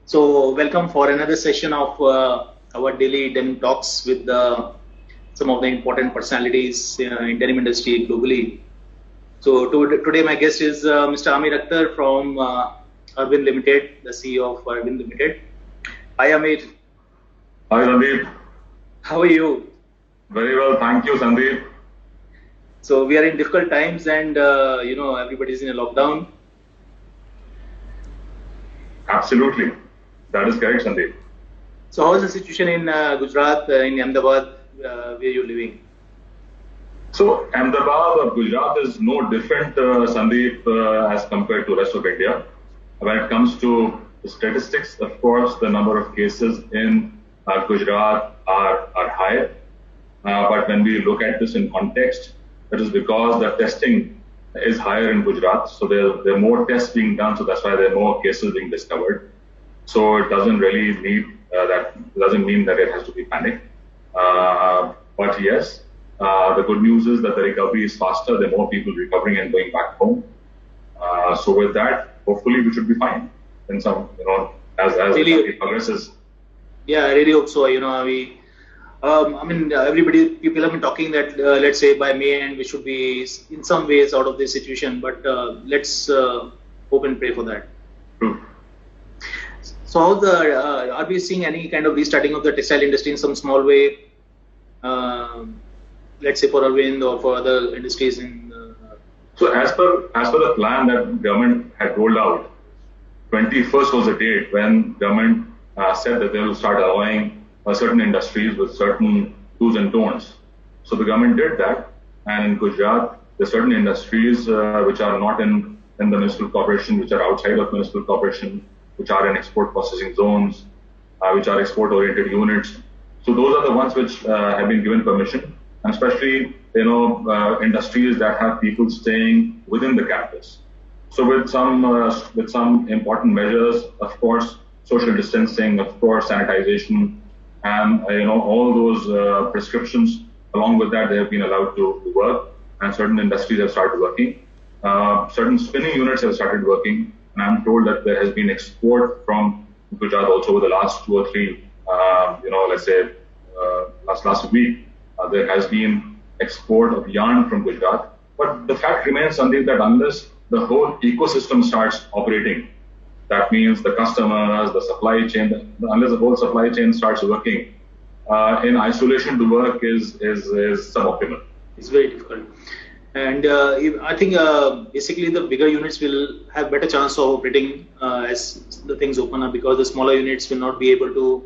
So, welcome for another session of our daily denim talks with some of the important personalities in denim industry globally. So, today my guest is Mr. Aamir Akhtar from Arvind Limited, the CEO of Arvind Limited. Hi, Aamir. Hi, Sandeep. How are you? Very well, thank you, Sandeep. So, we are in difficult times, and everybody's in a lockdown. Absolutely, that is correct, Sandeep. So, how is the situation in Gujarat, in Ahmedabad, where you're living? So, Ahmedabad or Gujarat is no different, Sandeep, as compared to rest of India. When it comes to the statistics, of course, the number of cases in Gujarat are higher. But when we look at this in context, that is because the testing is higher in Gujarat. So there are more tests being done. So that's why there are more cases being discovered. So it doesn't really need doesn't mean that it has to be panic. But yes, the good news is that the recovery is faster. There are more people recovering and going back home. So with that, hopefully we should be fine. In some, as really, the country progresses. Yeah, I really hope so. People have been talking that let's say by May end we should be in some ways out of this situation, but let's hope and pray for that. True. So, are we seeing any kind of restarting of the textile industry in some small way? Let's say for Arvind or for other industries in. So, as per the plan that government had rolled out, 21st was the date when government said that they will start allowing certain industries with certain do's and don'ts. So the government did that, and in Gujarat, there are certain industries which are not in the municipal corporation, which are outside of municipal corporation, which are in export processing zones, which are export-oriented units. So those are the ones which have been given permission, and especially industries that have people staying within the campus. So with some important measures, of course, social distancing, of course, sanitization. And all those prescriptions, along with that, they have been allowed to work, and certain industries have started working. Certain spinning units have started working, and I'm told that there has been export from Gujarat also over the last 2 or 3, let's say last week, there has been export of yarn from Gujarat. But the fact remains, Sandeep, that unless the whole ecosystem starts operating, that means the customers, the supply chain, unless the whole supply chain starts working, in isolation to work is suboptimal. It's very difficult. And I think basically the bigger units will have better chance of operating as the things open up, because the smaller units will not be able to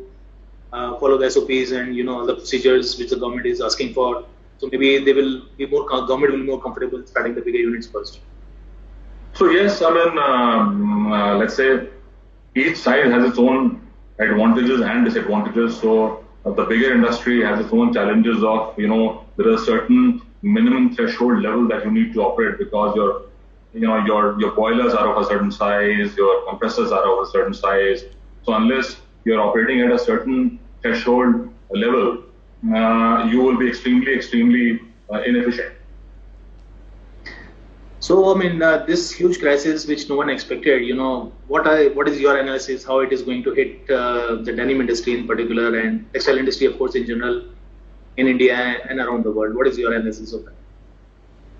follow the SOPs and all the procedures which the government is asking for. So maybe government will be more comfortable starting the bigger units first. So yes, let's say each side has its own advantages and disadvantages. So the bigger industry has its own challenges of, there is a certain minimum threshold level that you need to operate, because your boilers are of a certain size, your compressors are of a certain size. So unless you're operating at a certain threshold level, you will be extremely inefficient. So, this huge crisis which no one expected, what is your analysis, how it is going to hit the denim industry in particular and textile industry, of course, in general, in India and around the world? What is your analysis of that?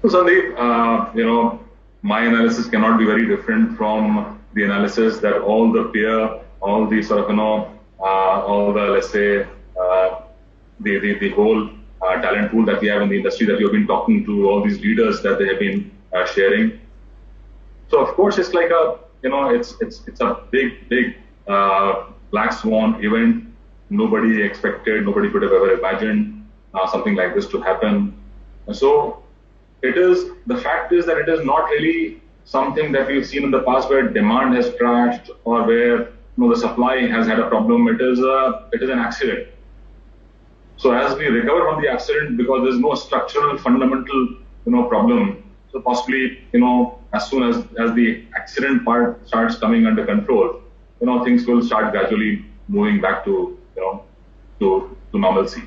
So, Sandeep, my analysis cannot be very different from the analysis that all the sort of, all the, let's say, the whole talent pool that we have in the industry that you've been talking to, all these leaders that they have been sharing. So of course it's like it's a big black swan event. Nobody expected, nobody could have ever imagined something like this to happen. And so the fact is that it is not really something that we've seen in the past where demand has crashed or where the supply has had a problem. It is an accident. So as we recover from the accident, because there's no structural fundamental problem. So possibly, as soon as the accident part starts coming under control, things will start gradually moving back to normalcy.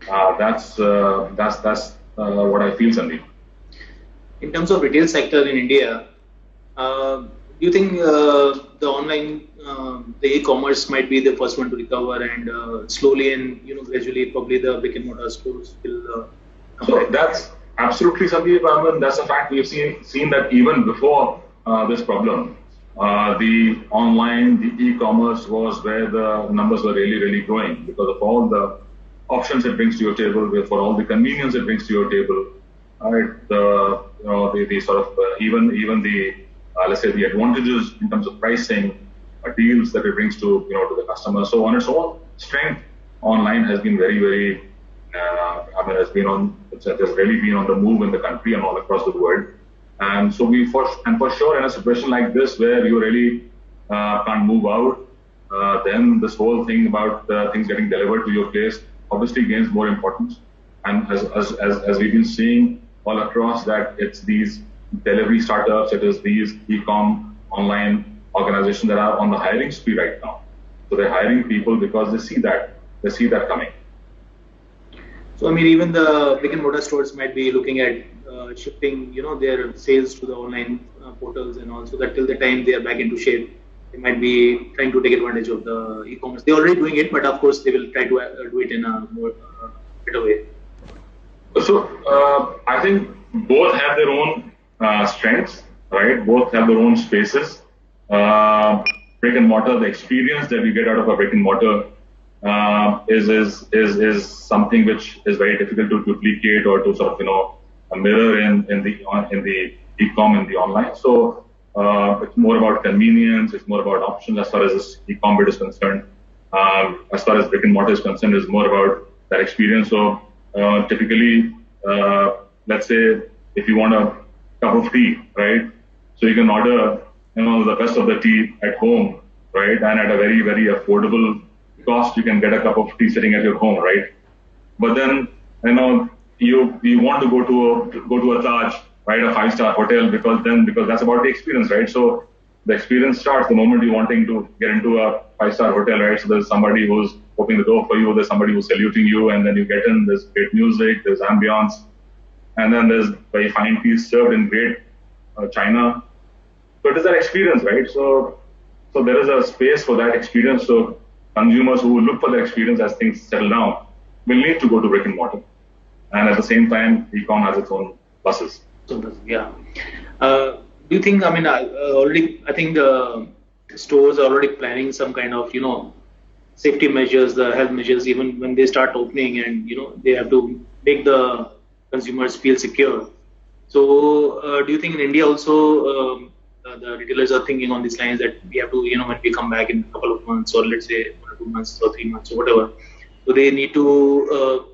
That's what I feel, Sandeep. In terms of retail sector in India, do you think the online the e-commerce might be the first one to recover, and slowly and gradually, probably the brick and mortar stores will come So back. that's absolutely, Sandeep. I mean, that's a fact. We've seen that even before this problem, the online, the e-commerce was where the numbers were really, really growing because of all the options it brings to your table, for all the convenience it brings to your table. Right? The sort of even the let's say the advantages in terms of pricing, deals that it brings to the customer. So on its own strength, online has been very, very I mean, has really been on the move in the country and all across the world. And so for sure in a situation like this where you really can't move out, then this whole thing about things getting delivered to your place obviously gains more importance. And as we've been seeing all across, that it's these delivery startups, it is these e-com online organizations that are on the hiring spree right now. So they're hiring people because they see that coming. So I mean, even the brick and mortar stores might be looking at shifting, their sales to the online portals, and also that till the time they are back into shape, they might be trying to take advantage of the e-commerce. They're already doing it, but of course they will try to do it in a more better way. So I think both have their own strengths, right? Both have their own spaces. Brick and mortar, the experience that you get out of a brick and mortar is something which is very difficult to duplicate or to sort of mirror in the e-com and the online. So it's more about convenience, it's more about options as far as this e-com bit is concerned. As far as brick and mortar is concerned, it's more about that experience. So typically, let's say if you want a cup of tea, right? So you can order the best of the tea at home, right? And at a very, very affordable cost, you can get a cup of tea sitting at your home, right? But then you want to go to a Taj, right, a 5-star hotel, because that's about the experience, right? So the experience starts the moment you're wanting to get into a 5-star hotel, right? So there's somebody who's opening the door for you, there's somebody who's saluting you, and then you get in, there's great music, there's ambience, and then there's very fine tea served in great china. So it is that experience, right? So there is a space for that experience. So consumers who look for that experience as things settle down will need to go to brick and mortar. And at the same time, e-com has its own pluses. So yeah. Do you think? I mean, I think the stores are already planning some kind of safety measures, the health measures, even when they start opening, and they have to make the consumers feel secure. So do you think in India also the retailers are thinking on these lines that we have to, when we come back in a couple of months, or let's say 1 or 2 months or 3 months or whatever, so they need to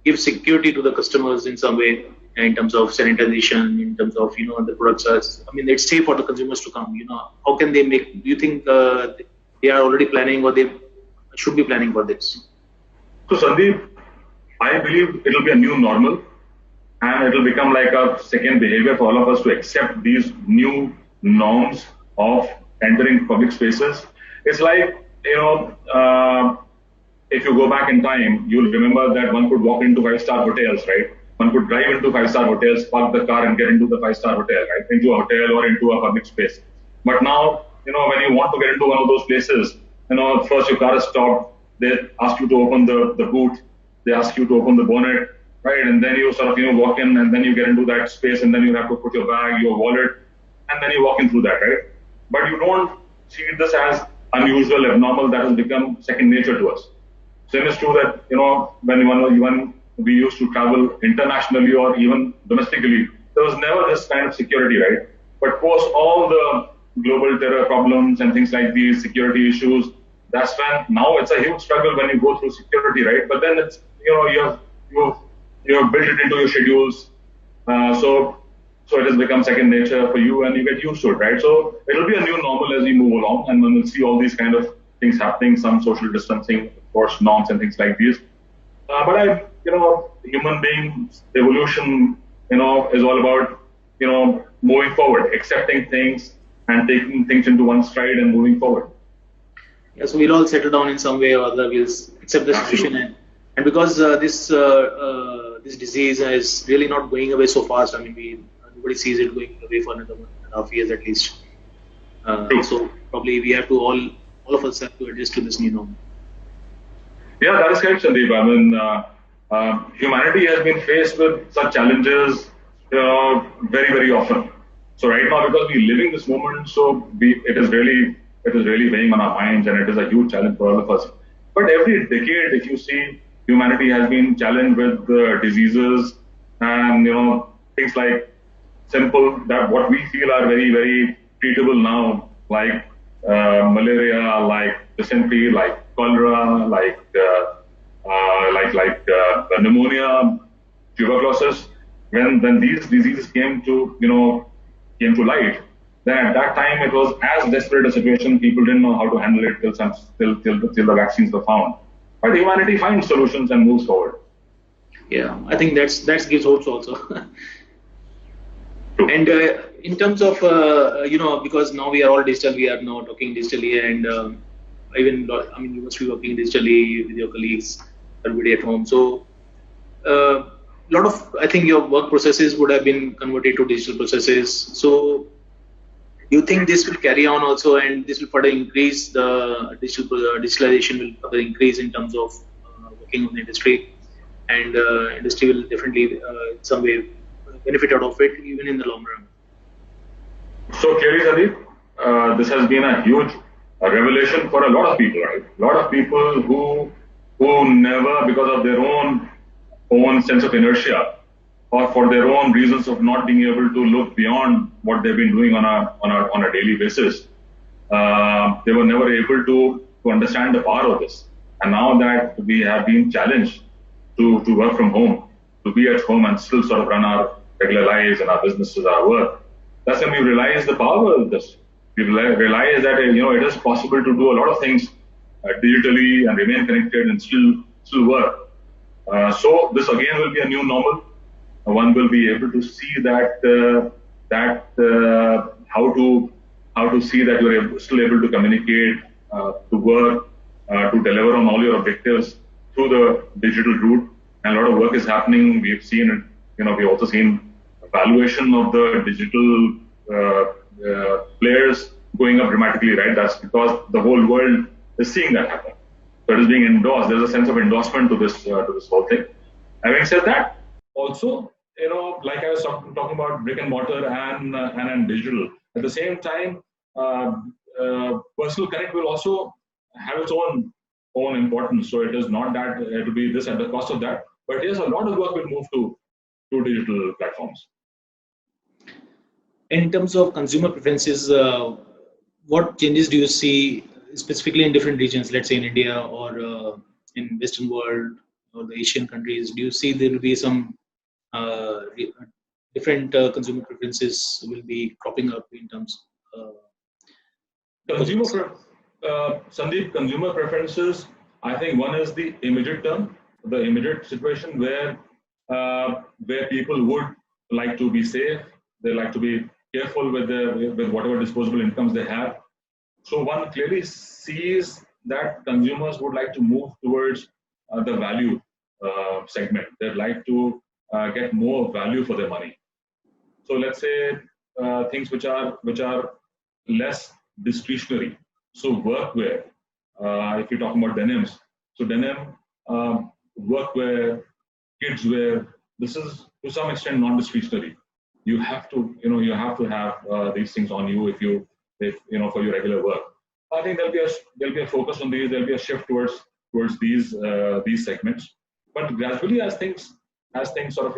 give security to the customers in some way in terms of sanitization, in terms of the products are. I mean, it's safe for the consumers to come. How can they make? Do you think they are already planning, or they should be planning for this? So Sandeep, I believe it will be a new normal, and it will become like a second behavior for all of us to accept these new norms of entering public spaces. It's like, if you go back in time, you'll remember that one could walk into 5-star hotels, right? One could drive into 5-star hotels, park the car and get into the 5-star hotel, right? Into a hotel or into a public space. But now, when you want to get into one of those places, first your car is stopped, they ask you to open the boot, they ask you to open the bonnet, right? And then you sort of, walk in, and then you get into that space, and then you have to put your bag, your wallet, and then you walk in through that, right? But you don't see this as unusual, abnormal. That has become second nature to us. Same is true that, when we used to travel internationally or even domestically, there was never this kind of security, right? But post all the global terror problems and things like these, security issues, that's when now it's a huge struggle when you go through security, right? But then it's, you've built it into your schedules. So it has become second nature for you, and you get used to it, right? So it'll be a new normal as we move along, and we'll see all these kind of things happening, some social distancing, of course, norms and things like these. But human beings, evolution, is all about, moving forward, accepting things and taking things into one stride and moving forward. Yeah, so we'll all settle down in some way or other. We'll accept the situation, and because this disease is really not going away so fast. I mean, nobody sees it going away for another 1.5 years at least. So probably we have to all all of us have to adjust to this new norm. Yeah, that is correct, Sandeep. I mean, humanity has been faced with such challenges, very, very often. So right now, because we're living this moment, it is really weighing on our minds, and it is a huge challenge for all of us. But every decade, if you see, humanity has been challenged with diseases and things like simple that what we feel are very, very treatable now, like malaria, like dysentery, like cholera, pneumonia, tuberculosis. When these diseases came to light, then at that time it was as desperate a situation. People didn't know how to handle it till the vaccines were found. But humanity finds solutions and moves forward. Yeah, I think that gives hopes also. And in terms of because now we are all digital, we are now talking digitally, and you must be working digitally with your colleagues, everybody at home. So lot of, I think, your work processes would have been converted to digital processes. So do you think this will carry on also, and this will further increase the digitalization will further increase in terms of working on the industry, and industry will definitely in some way benefit out of it even in the long run? So clearly, Sandeep, this has been a huge revelation for a lot of people, right? A lot of people who never, because of their own sense of inertia, or for their own reasons of not being able to look beyond what they've been doing on a daily basis, they were never able to understand the power of this. And now that we have been challenged to work from home, to be at home and still sort of run our regular lives and our businesses, our work, that's when we realize the power of this. We realize that it is possible to do a lot of things digitally and remain connected and still work. So this again will be a new normal. One will be able to see how to see that you're still able to communicate, to work, to deliver on all your objectives through the digital route. And a lot of work is happening. We've seen it. We've also seen valuation of the digital players going up dramatically, right? That's because the whole world is seeing that happen. So it is being endorsed. There's a sense of endorsement to this whole thing. Having said that, also, like I was talking about brick and mortar and digital. At the same time, personal connect will also have its own importance. So it is not that it will be this at the cost of that. But yes, a lot of work will move to digital platforms. In terms of consumer preferences, what changes do you see specifically in different regions, let's say in India or in Western world or the Asian countries? Do you see there will be some different consumer preferences will be cropping up in terms of Sandeep, consumer preferences, I think one is the immediate term, the immediate situation where people would like to be safe, they like to be careful with whatever disposable incomes they have. So one clearly sees that consumers would like to move towards the value segment. They'd like to get more value for their money. So let's say things which are less discretionary. So workwear, if you're talking about denims, so denim, workwear, kids wear, this is to some extent non-discretionary. You have to have these things on you if for your regular work. I think there'll be a focus on these. There'll be a shift towards these segments. But gradually, as things sort of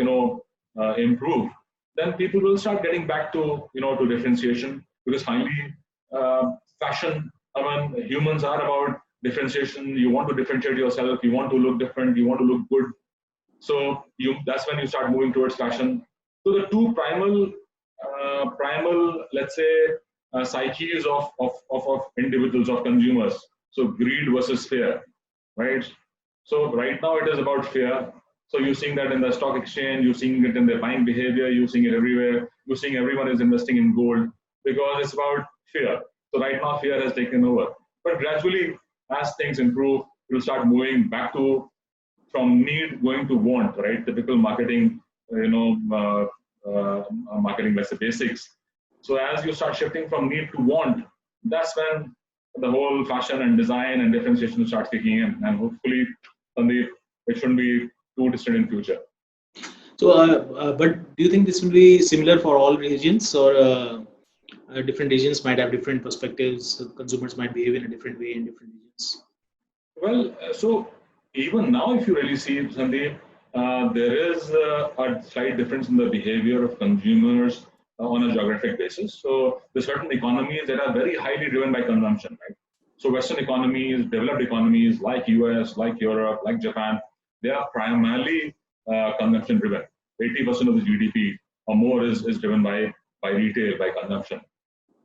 improve, then people will start getting back to to differentiation, because finally fashion, humans are about differentiation. You want to differentiate yourself, you want to look different, you want to look good. So that's when you start moving towards fashion. So the two primal let's say psyches of individuals, of consumers. So greed versus fear, right? So right now it is about fear. So you're seeing that in the stock exchange, you're seeing it in their buying behavior, you're seeing it everywhere. You're seeing everyone is investing in gold because it's about fear. So right now fear has taken over. But gradually, as things improve, it will start moving back to from need going to want, right? Typical marketing, marketing, let's say basics. So as you start shifting from need to want, that's when the whole fashion and design and differentiation starts kicking in, and hopefully, Sandeep, it shouldn't be too distant in future. So, but do you think this will be similar for all regions, or different regions might have different perspectives? So consumers might behave in a different way in different regions. Well, so even now, if you really see, Sandeep, there is a slight difference in the behavior of consumers on a geographic basis. So there's certain economies that are very highly driven by consumption, right? So Western economies, developed economies like US, like Europe, like Japan, they are primarily consumption driven. 80% of the GDP or more is driven by retail, by consumption.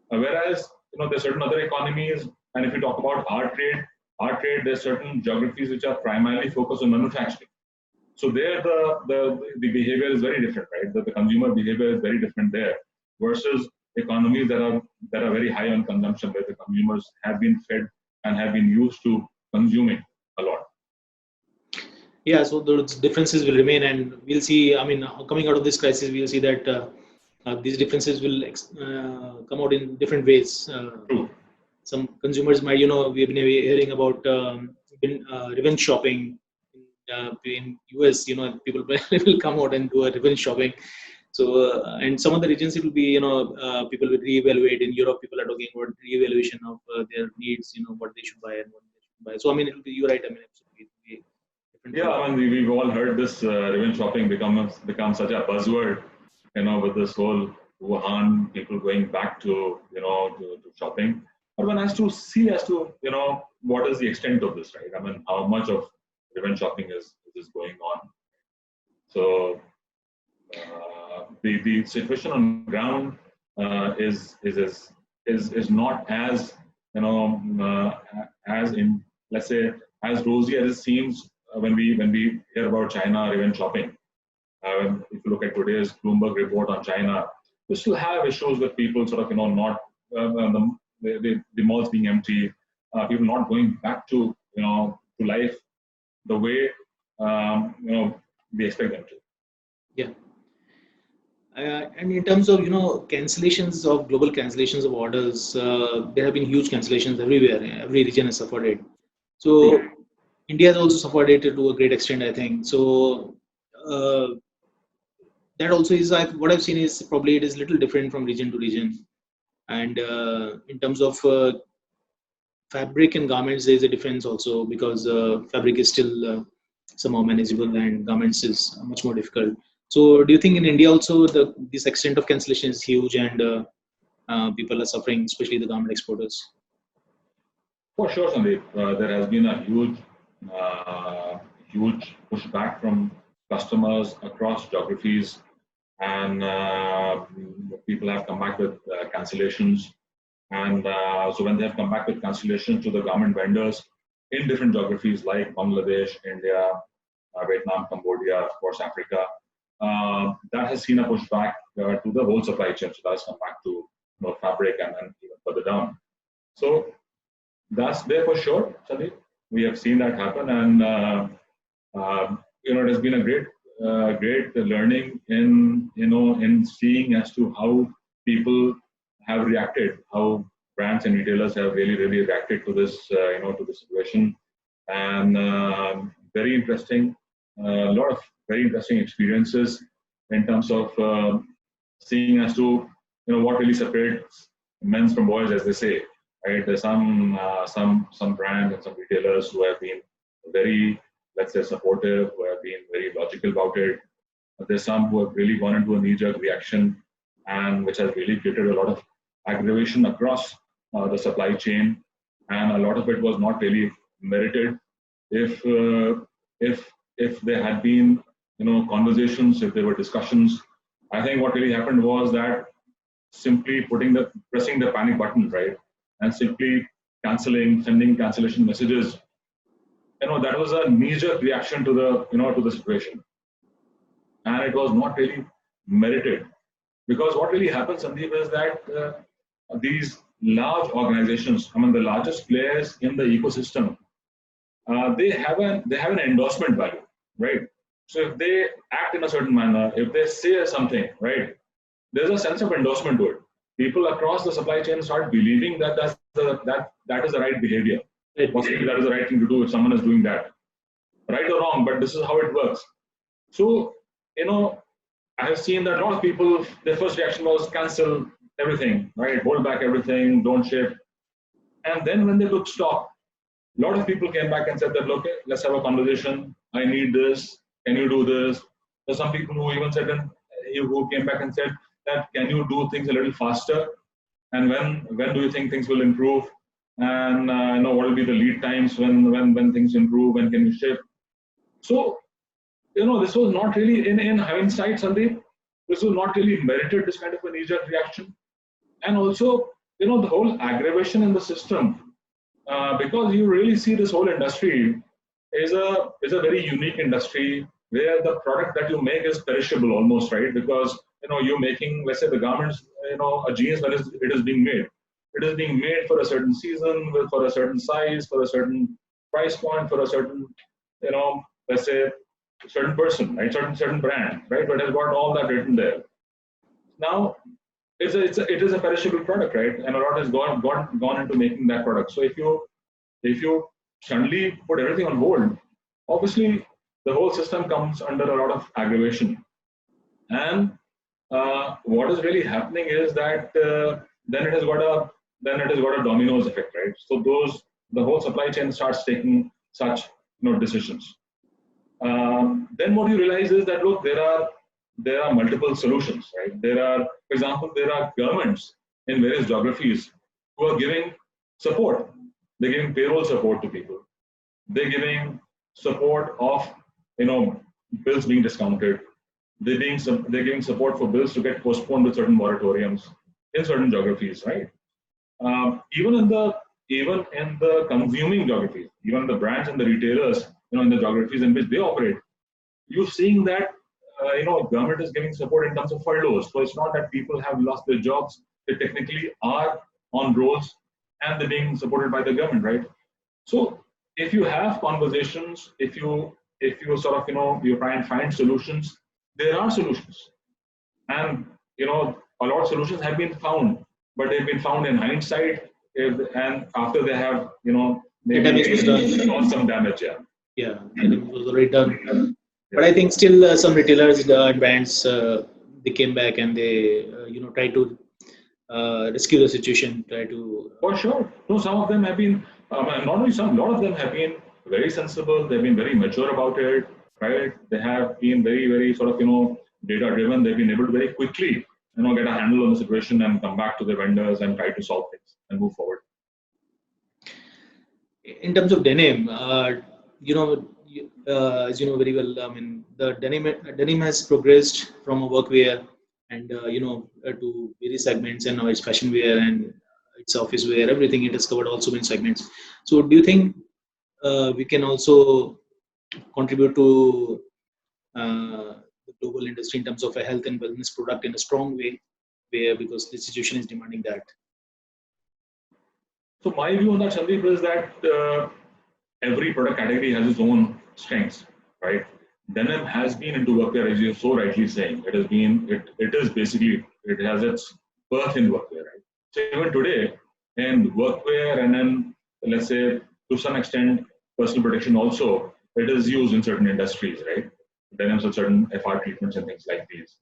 Whereas, there's certain other economies, and if you talk about our trade, there's certain geographies which are primarily focused on manufacturing. So there, the behavior is very different, right? The consumer behavior is very different there, versus economies that are very high on consumption, where the consumers have been fed and have been used to consuming a lot. Yeah, so those differences will remain, and we'll see. I mean, coming out of this crisis, we'll see that these differences will come out in different ways. Some consumers might, we've been hearing about revenge shopping in US. People will come out and do a revenge shopping. So, and some of the regions, it will be, people will reevaluate. In Europe, people are talking about reevaluation of their needs, what they should buy and what they should buy. So, I mean, it'll be, you're right. I mean, absolutely. Yeah, I mean, we've all heard this revenge shopping become such a buzzword, with this whole Wuhan, people going back to, to shopping. But one has to see as to, what is the extent of this, right? I mean, how much of revenge shopping is going on. So the situation on the ground is not as, as in, let's say, as rosy as it seems when we hear about China revenge shopping. If you look at today's Bloomberg report on China, we still have issues with people sort of, not the malls being empty, people not going back to, to life the way, we expect them to. Yeah. And in terms of, cancellations of global cancellations of orders, there have been huge cancellations everywhere. Every region has suffered it. So India has also suffered it to a great extent, I think. So that also is, what I've seen is probably it is a little different from region to region. And in terms of fabric and garments, there is a difference also, because fabric is still somehow manageable and garments is much more difficult. So do you think in India also this extent of cancellation is huge, and people are suffering, especially the garment exporters? For sure, Sandeep. There has been a huge pushback from customers across geographies, and people have come back with cancellations. And so when they have come back with cancellations to the garment vendors in different geographies like Bangladesh, India, Vietnam, Cambodia, of course, Africa, that has seen a pushback to the whole supply chain. So that's come back to fabric and then even further down. So that's there for sure, Sandeep. We have seen that happen, and it has been a great learning in seeing as to how people have reacted, how brands and retailers have really reacted to this to the situation, and very interesting, a lot of very interesting experiences in terms of seeing as to what really separates men's from boys, as they say. Right? There's some brands and some retailers who have been very, let's say, supportive, who have been very logical about it. There's some who have really gone into a knee-jerk reaction, and which has really created a lot of aggravation across the supply chain, and a lot of it was not really merited. If there had been conversations, if there were discussions, I think what really happened was that simply pressing the panic button, right, and simply sending cancellation messages, that was a knee-jerk reaction to the situation, and it was not really merited. Because what really happens, Sandeep, is that these large organizations, the largest players in the ecosystem, they have an endorsement value, right? So if they act in a certain manner, if they say something, right, there's a sense of endorsement to it. People across the supply chain start believing that that is the right behavior. Right. Possibly that is the right thing to do if someone is doing that, right or wrong, but this is how it works. So, I have seen that a lot of people, their first reaction was cancel everything, right? Hold back everything, don't ship. And then when they took stock, a lot of people came back and said that, look, let's have a conversation. I need this. Can you do this? There's some people who even said, who came back and said that, can you do things a little faster? And when do you think things will improve? And what will be the lead times when things improve? When can you ship? So, this was not really, in hindsight, Sandeep, this was not really merited, this kind of a knee-jerk reaction. And also, the whole aggravation in the system, because you really see this whole industry is a very unique industry where the product that you make is perishable almost, right? Because, you're making, let's say the garments, a jeans when it is being made. It is being made for a certain season, for a certain size, for a certain price point, for a certain, let's say, certain person, right? Certain brand, right? But it has got all that written there. Now, it is a perishable product, right? And a lot has gone into making that product. So if you suddenly put everything on hold, obviously the whole system comes under a lot of aggravation. And what is really happening is that then it has got a dominoes effect, right? So the whole supply chain starts taking such decisions. Then what you realize is that, look, there are multiple solutions, right? For example, there are governments in various geographies who are giving support. They're giving payroll support to people. They're giving support of, bills being discounted. They're giving support for bills to get postponed with certain moratoriums in certain geographies, right? Even in the consuming geographies, even the brands and the retailers, in the geographies in which they operate, you're seeing that government is giving support in terms of furloughs. So it's not that people have lost their jobs; they technically are on rolls and they're being supported by the government, right? So if you have conversations, if you sort of you try and find solutions, there are solutions, and a lot of solutions have been found, but they've been found in hindsight, and after they have maybe caused some damage. Yeah, it was already done. But I think still some retailers and brands they came back and they try to rescue the situation. Try to for sure. No, some of them have been not only some. A lot of them have been very sensible. They've been very mature about it, right? They have been very, very sort of data driven. They've been able to very quickly get a handle on the situation and come back to their vendors and try to solve things and move forward. In terms of denim, as you know very well, I mean, the denim has progressed from a workwear and to various segments, and now it's fashion wear and it's office wear. Everything it has covered also in segments. So, do you think we can also contribute to the global industry in terms of a health and wellness product in a strong way, because the situation is demanding that? So my view on that, Sandeep, is that every product category has its own strengths, right? Denim has been into workwear, as you're so rightly saying. It is basically, it has its birth in workwear, right? So even today, in workwear and then, let's say, to some extent, personal protection also, it is used in certain industries, right? Denims have certain FR treatments and things like these.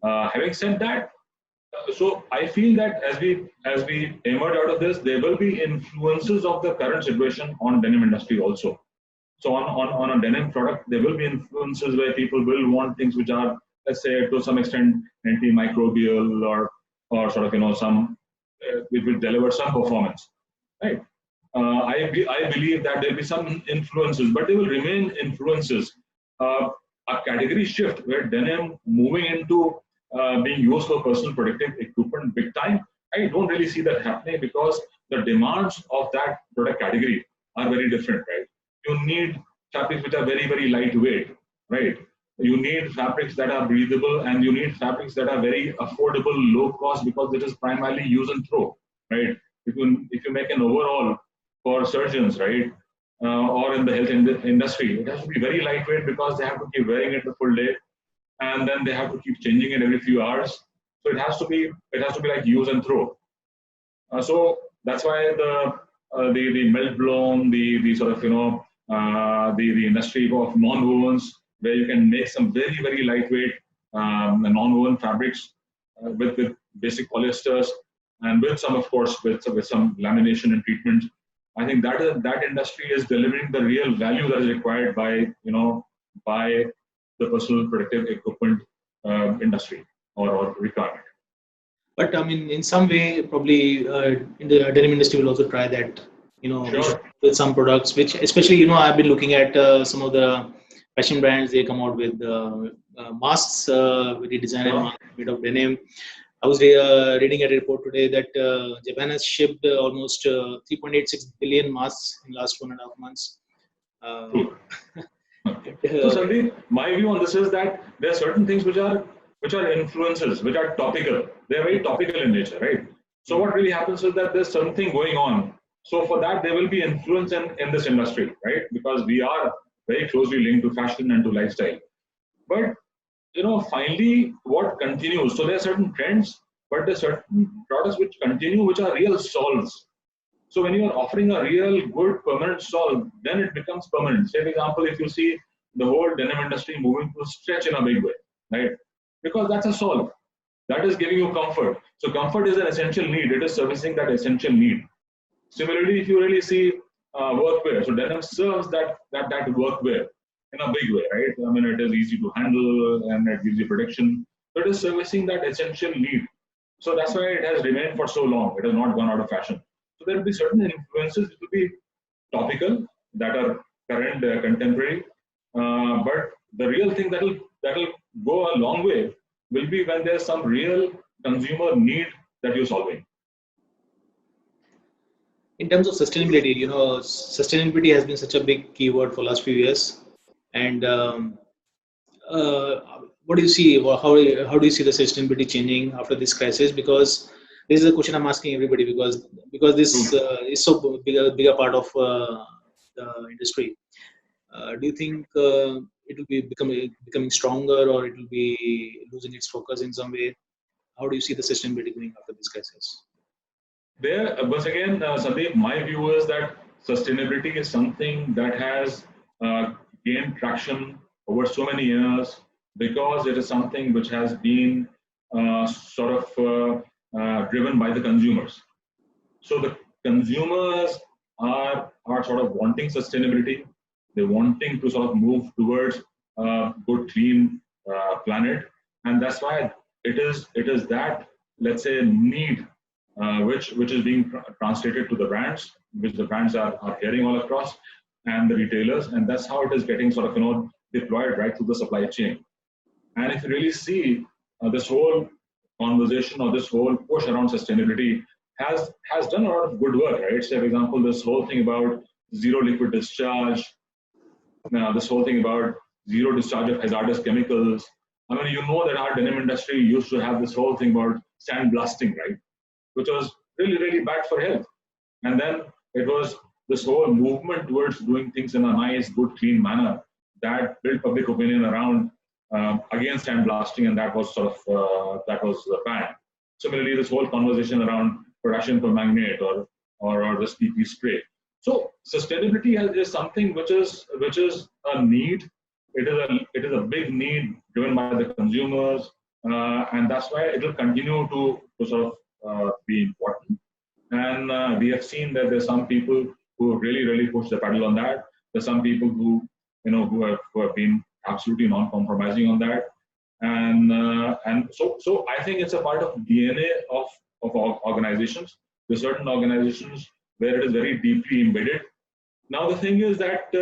Having said that, so I feel that as we emerge out of this, there will be influences of the current situation on denim industry also. So on a denim product, there will be influences where people will want things which are, let's say, to some extent antimicrobial or sort of some which will deliver some performance, right? I believe that there will be some influences, but they will remain influences. A category shift where denim moving into being used for personal protective equipment big time, I don't really see that happening because the demands of that product category are very different, right? You need fabrics which are very, very lightweight, right? You need fabrics that are breathable, and you need fabrics that are very affordable, low cost, because it is primarily use and throw, right? If you make an overall for surgeons, right, or in the health industry, it has to be very lightweight because they have to keep wearing it the full day, and then they have to keep changing it every few hours. So it has to be like use and throw. So that's why the melt blown, the sort of the industry of non-wovens, where you can make some very lightweight non-woven fabrics with basic polyesters, and with some, of course, with some lamination and treatment. I think that industry is delivering the real value that is required by the personal protective equipment industry or requirement. But I mean, in some way, probably in the denim industry will also try that, Sure. with some products, which especially, I've been looking at some of the fashion brands. They come out with masks, very designed and made of denim. I was reading a report today that Japan has shipped almost 3.86 billion masks in the last 1.5 months. So Sandeep, my view on this is that there are certain things which are influences, which are topical. They are very topical in nature, right? So what really happens is that there's something going on. So for that, there will be influence in this industry, right? Because we are very closely linked to fashion and to lifestyle. But finally, what continues? So there are certain trends, but there are certain products which continue, which are real solves. So when you are offering a real good permanent solve, then it becomes permanent. Say, for example, if you see the whole denim industry moving to stretch in a big way, right? Because that's a solve. That is giving you comfort. So comfort is an essential need. It is servicing that essential need. Similarly, if you really see workwear, so denim serves that workwear in a big way, right? I mean, it is easy to handle and it gives you protection. So it is servicing that essential need. So that's why it has remained for so long. It has not gone out of fashion. So there will be certain influences which will be topical, that are current, contemporary. But the real thing that will go a long way will be when there's some real consumer need that you're solving. In terms of sustainability, sustainability has been such a big keyword for last few years. And what do you see? How do you see the sustainability changing after this crisis? Because this is a question I'm asking everybody, because this is so bigger part of the industry. Do you think it will be becoming stronger, or it will be losing its focus in some way? How do you see the sustainability going after this crisis? There, once again, Sandeep, my view is that sustainability is something that has gained traction over so many years, because it is something which has been driven by the consumers. So the consumers are sort of wanting sustainability. They're wanting to sort of move towards a good, clean planet, and that's why it is that, let's say, need which is being translated to the brands, which the brands are hearing all across, and the retailers, and that's how it is getting sort of deployed right through the supply chain. And if you really see this whole conversation or this whole push around sustainability has done a lot of good work, right? Say, for example, this whole thing about zero liquid discharge, this whole thing about zero discharge of hazardous chemicals. I mean, that our denim industry used to have this whole thing about sandblasting, right? Which was really bad for health. And then it was this whole movement towards doing things in a nice, good, clean manner that built public opinion around against sandblasting, and that was banned. Similarly, this whole conversation around production permanganate or this PP spray. So sustainability is something which is a need. It is a big need driven by the consumers, and that's why it will continue to sort of be important. And we have seen that there's some people who have really push the pedal on that. There's some people who have been absolutely non-compromising on that, and so I think it's a part of DNA of organizations. There's certain organizations where it is very deeply embedded. Now the thing is that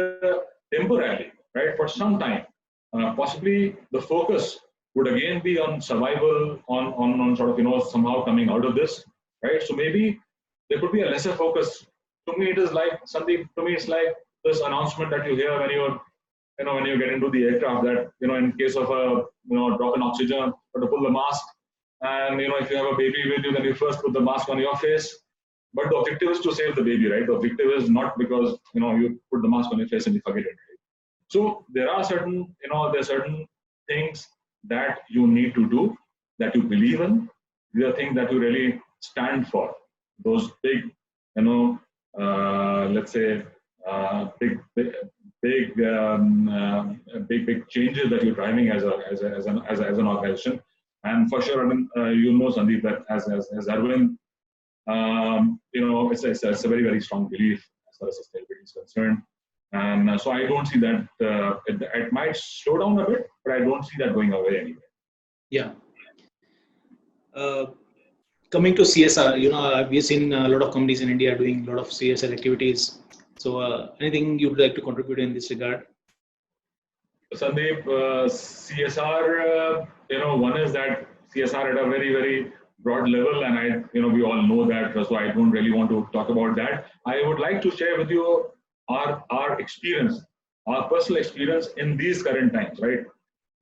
temporarily, right, for some time, possibly the focus would again be on survival, on sort of somehow coming out of this, right? So maybe there could be a lesser focus. To me, it is like something. To me, it's like this announcement that you hear when you get into the aircraft, that in case of a drop in oxygen, or to pull the mask, and if you have a baby with you, then you first put the mask on your face. But the objective is to save the baby, right? The objective is not because you put the mask on your face and you forget it. Right? So there are certain things that you need to do, that you believe in. These are things that you really stand for. Those big let's say, big changes that you're driving as an organization. And for sure, I mean, Sandeep, that as Arvind, it's a very, very strong belief as far as sustainability is concerned. And so I don't see that it might slow down a bit, but I don't see that going away anyway. Yeah. Coming to CSR, we've seen a lot of companies in India doing a lot of CSR activities. So anything you'd like to contribute in this regard? Sandeep, CSR, one is that CSR at a very, very broad level, and we all know that, so I don't really want to talk about that. I would like to share with you our experience, our personal experience in these current times, right?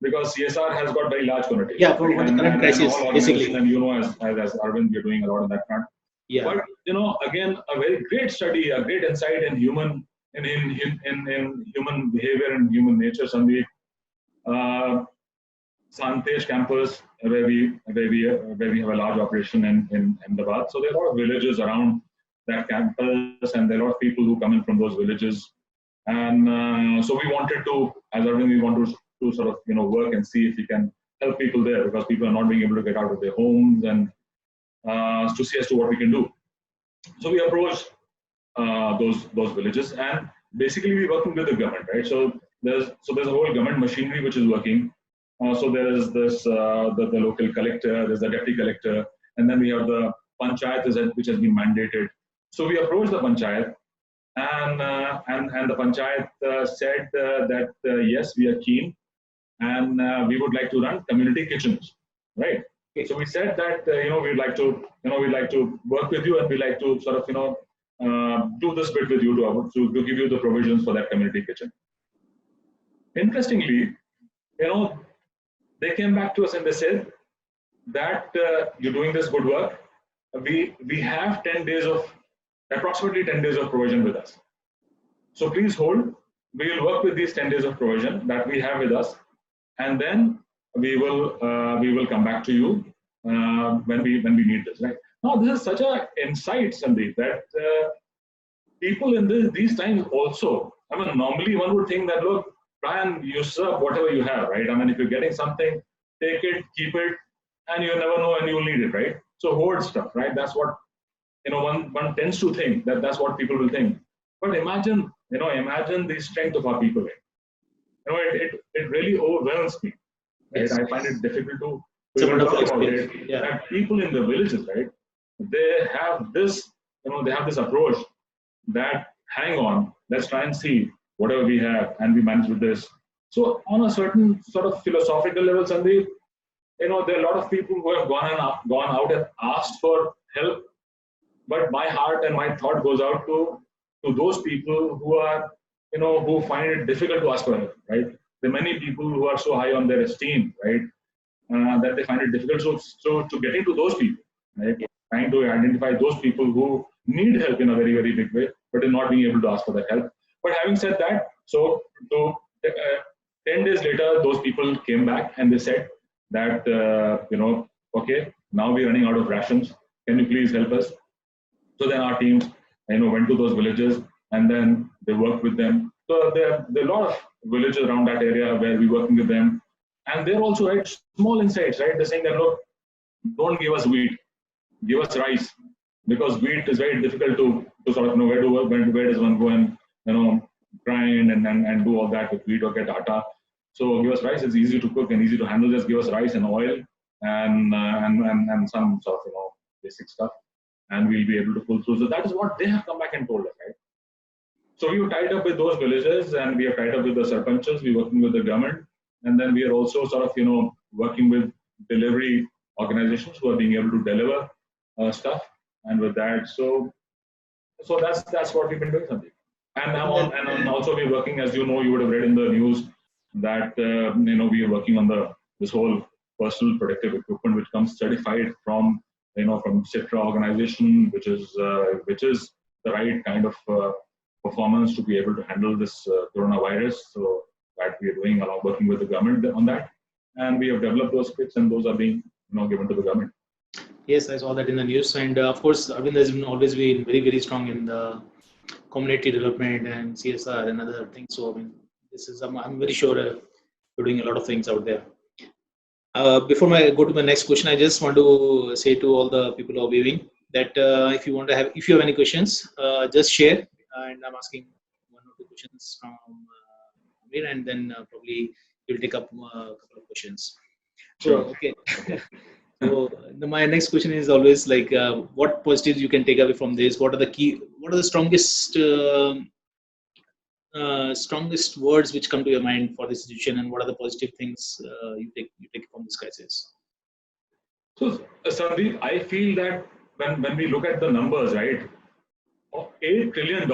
Because CSR has got very large connotations. Yeah, for the current crisis, basically. And as Arvind, you're doing a lot on that front. Yeah. But again, a very great study, a great insight in human behavior and human nature, Sandeep. Santesh campus, where we have a large operation in Ahmedabad. So there are a lot of villages around that campus, and there are a lot of people who come in from those villages. And so we wanted to, as Arvind, we want to sort of work and see if we can help people there, because people are not being able to get out of their homes, and to see as to what we can do. So we approached those villages, and basically we're working with the government, right? So there's a whole government machinery which is working. So there is this the local collector, there's the deputy collector, and then we have the panchayat which has been mandated. So we approached the panchayat, and the panchayat said that yes, we are keen, and we would like to run community kitchens, right? Okay. So we said that we'd like to work with you, and we'd like to sort of do this bit with you to give you the provisions for that community kitchen. Interestingly, they came back to us and they said that you're doing this good work. We have approximately 10 days of provision with us. So please hold. We will work with these 10 days of provision that we have with us, and then we will come back to you when we need this. Right now, this is such an insight, Sandeep, that people in these times also. I mean, normally one would think that, look, try and use up whatever you have, right? I mean, if you're getting something, take it, keep it, and you never know when you'll need it, right? So hoard stuff, right? That's what one tends to think, that's what people will think. But imagine the strength of our people. It really overwhelms me. Right? Yes. I find it difficult to even talk about it. Yeah. That people in the villages, right? They have this, approach that hang on, let's try and see whatever we have, and we manage with this. So on a certain sort of philosophical level, Sandeep, there are a lot of people who have gone out and asked for help. But my heart and my thought goes out to those people who are, who find it difficult to ask for help, right? There are many people who are so high on their esteem, right, that they find it difficult. So to get into those people, right, trying to identify those people who need help in a very, very big way, but are not being able to ask for that help. But having said that, 10 days later, those people came back and they said that, okay, now we're running out of rations. Can you please help us? So then our teams, went to those villages, and then they worked with them. So there are a lot of villages around that area where we're working with them. And they're also, right, small insights, right? They're saying that, look, don't give us wheat, give us rice. Because wheat is very difficult to sort of know where does one go and grind and do all that with wheat or get atta. So give us rice. It's easy to cook and easy to handle. Just give us rice and oil and some sort of basic stuff, and we'll be able to pull through. So that is what they have come back and told us, right? So we were tied up with those villages, and we are tied up with the sarpanchas. We're working with the government, and then we are also sort of working with delivery organizations who are being able to deliver stuff. And with that, so that's what we've been doing, Sandeep. And also we're working, as you would have read in the news that we are working on this whole personal protective equipment, which comes certified from CITRA organization, which is the right kind of performance to be able to handle this coronavirus. So that we are doing working with the government on that, and we have developed those kits, and those are being given to the government. Yes, I saw that in the news, and of course, Arvind has been always been very strong in the community development and CSR and other things. So I mean, this is I'm very sure you're doing a lot of things out there. Before I go to my next question, I just want to say to all the people who are viewing that if you have any questions, just share. And I'm asking one or two questions from Aamir, and then probably you'll take up a couple of questions. So Sure. okay. So my next question is always like, what positives you can take away from this? What are the strongest words which come to your mind for this situation, and what are the positive things you take from this crisis? So, Sandeep, I feel that when we look at the numbers, right, $8 trillion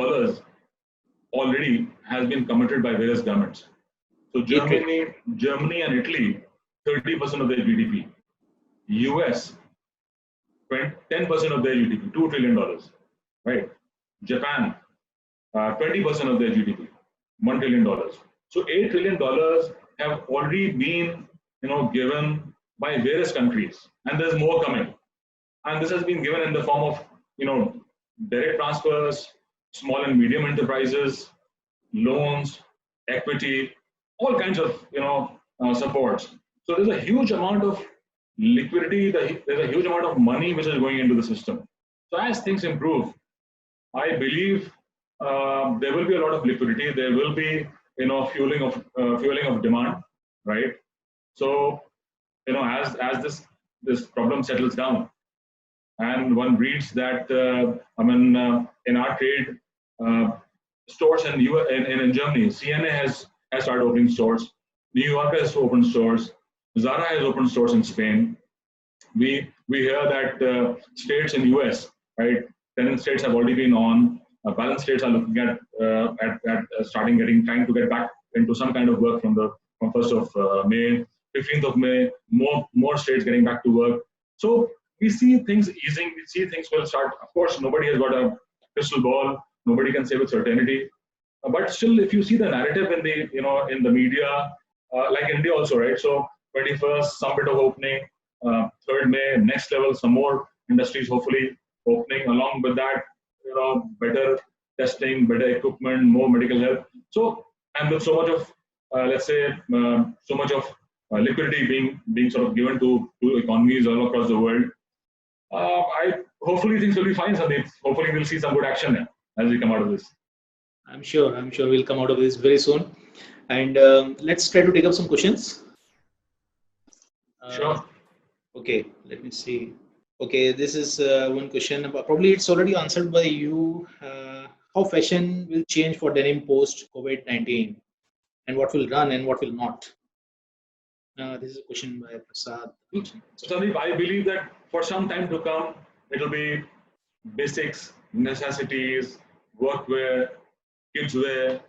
already has been committed by various governments. So Hatred. Germany and Italy, 30% of their GDP. US, 10% of their GDP, $2 trillion, right? Japan, 20% of their GDP, $1 trillion. So $8 trillion have already been, given by various countries, and there's more coming. And this has been given in the form of, direct transfers, small and medium enterprises, loans, equity, all kinds of, supports. So there's a huge amount of liquidity. There's a huge amount of money which is going into the system. So as things improve, I believe there will be a lot of liquidity. There will be, fueling of demand, right? So, as this problem settles down, and one reads that in our trade, stores in Germany, CNA has started opening stores. New York has opened stores. Zara has opened stores in Spain. We hear that states in US, right? 10 states have already been on. Balance states are looking at trying to get back into some kind of work from 1st of May, 15th of May. More states getting back to work. So we see things easing. We see things will start. Of course, nobody has got a crystal ball. Nobody can say with certainty. But still, if you see the narrative in the media, like India also, right? So 21st, some bit of opening. 3rd May, next level, some more industries hopefully opening. Along with that, better testing, better equipment, more medical help. So, and with so much of, so much of liquidity being sort of given to economies all across the world, I hopefully things will be fine, Sandeep. Hopefully we'll see some good action as we come out of this. I'm sure we'll come out of this very soon. And let's try to take up some questions. Sure. Okay, let me see. Okay, this is one question. Probably it's already answered by you. How fashion will change for denim post COVID-19, and what will run and what will not? This is a question by Prasad. Sandeep, I believe that for some time to come, it'll be basics, necessities, workwear, kids wear.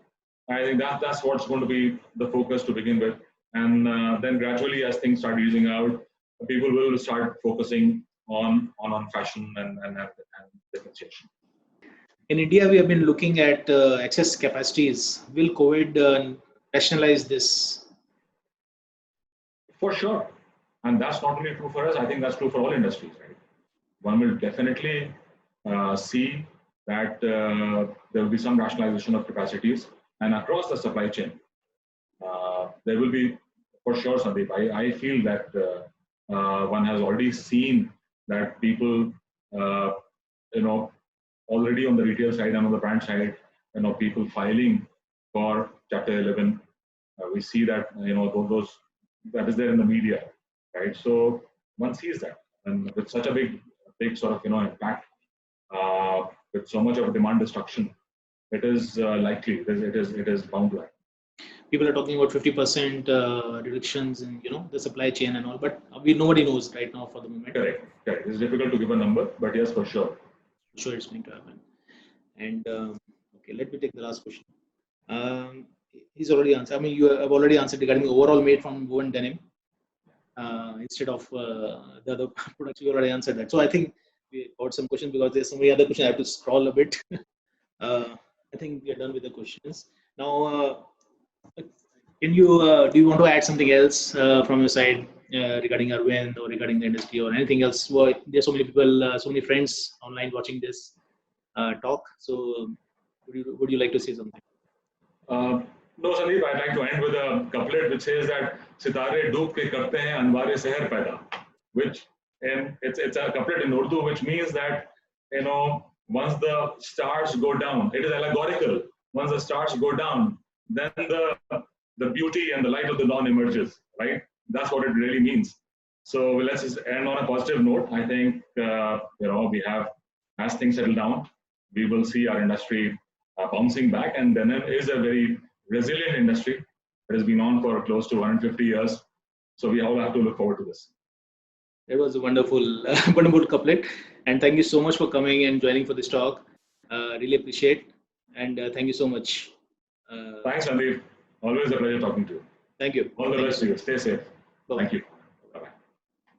I think that's what's going to be the focus to begin with. And then gradually, as things start easing out, people will start focusing on fashion and differentiation. In India, we have been looking at excess capacities. Will COVID rationalize this? For sure. And that's not only true for us, I think that's true for all industries, right? One will definitely see that there will be some rationalization of capacities, and across the supply chain, there will be, for sure, Sandeep. I feel that one has already seen that people, already on the retail side and on the brand side, people filing for Chapter 11. We see that, those that is there in the media, right? So one sees that, and with such a big sort of impact, with so much of demand destruction, it is likely. It is bound to happen. People are talking about 50% reductions in the supply chain and all, but nobody knows right now for the moment. Correct. It's difficult to give a number, but yes, for sure. Sure, it's going to happen. And okay, let me take the last question. He's already answered. I mean, you have already answered regarding the overall made from woven denim instead of the other products. You already answered that. So I think we got some questions because there's so many other questions. I have to scroll a bit. I think we are done with the questions. Now, do you want to add something else from your side? regarding Arvind or regarding the industry or anything else? Well, there's so many people, so many friends online watching this talk. So, would you like to say something? No, Sandeep, I'd like to end with a couplet which says that "Sitare doob ke karte hain anware seher paida," which it's a couplet in Urdu, which means that once the stars go down, it is allegorical. Once the stars go down, then the beauty and the light of the dawn emerges. Right? That's what it really means. So let's just end on a positive note. I think we have, as things settle down, we will see our industry bouncing back, and denim is a very resilient industry. It has been on for close to 150 years. So we all have to look forward to this. It was a wonderful, wonderful couplet. And thank you so much for coming and joining for this talk. Really appreciate. And thank you so much. Thanks, Sandeep. Always a pleasure talking to you. Thank you. All the best to you. Stay safe. Bye-bye. Thank you.